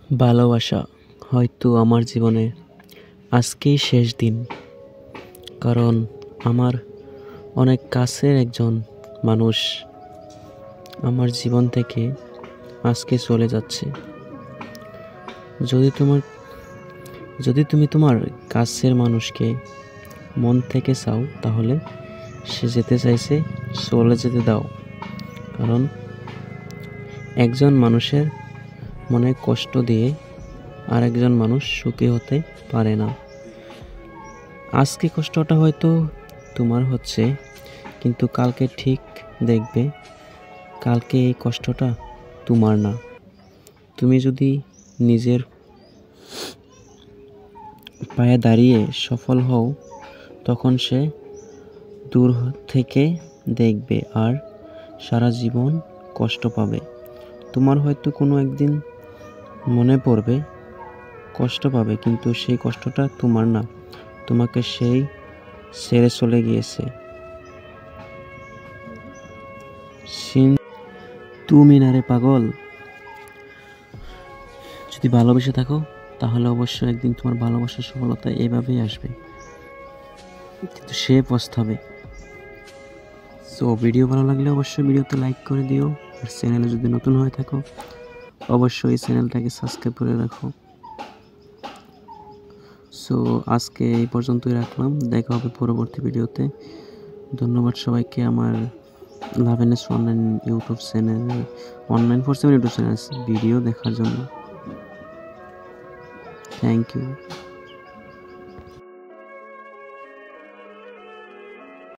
ভালোবাসা হয়তো আমার জীবনে আজকেই শেষ দিন, কারণ আমার অনেক কাছের একজন মানুষ আমার জীবন থেকে আজকে চলে যাচ্ছে। যদি তোমার যদি তুমি তোমার কাছের মানুষকে মন থেকে চাও, তাহলে সে যেতে চাইছে চলে যেতে দাও, কারণ একজন মানুষের মনে কষ্ট দিয়ে আরেকজন মানুষ সুখী হতে পারে না। আজকে কষ্টটা হয়তো তোমার হচ্ছে, কিন্তু কালকে ঠিক দেখবে কালকে এই কষ্টটা তোমার না। তুমি যদি নিজের পায়ে দাঁড়িয়ে সফল হও, তখন সে দূর থেকে দেখবে আর সারা জীবন কষ্ট পাবে। তোমার হয়তো কোনো একদিন মনে পড়বে, কষ্ট পাবে, কিন্তু সেই কষ্টটা তোমার না, তোমাকে সেই ছেড়ে চলে গিয়েছে। তুমি না রে পাগল। যদি ভালোবেসে থাকো, তাহলে অবশ্যই একদিন তোমার ভালোবাসার সফলতা এভাবেই আসবে, কিন্তু সে পস্তাবে। সো ভিডিও ভালো লাগলে অবশ্যই ভিডিওতে লাইক করে দিও, আর চ্যানেলে যদি নতুন হয়ে থাকো অবশ্যই চ্যানেলটাকে সাবস্ক্রাইব করে রাখো। সো আজকে এই পর্যন্তই রাখলাম, দেখা হবে পরবর্তী ভিডিওতে। ধন্যবাদ সবাইকে আমার লাভেনেস online YouTube channel, online for 7 YouTube channel video দেখার জন্য। Thank you.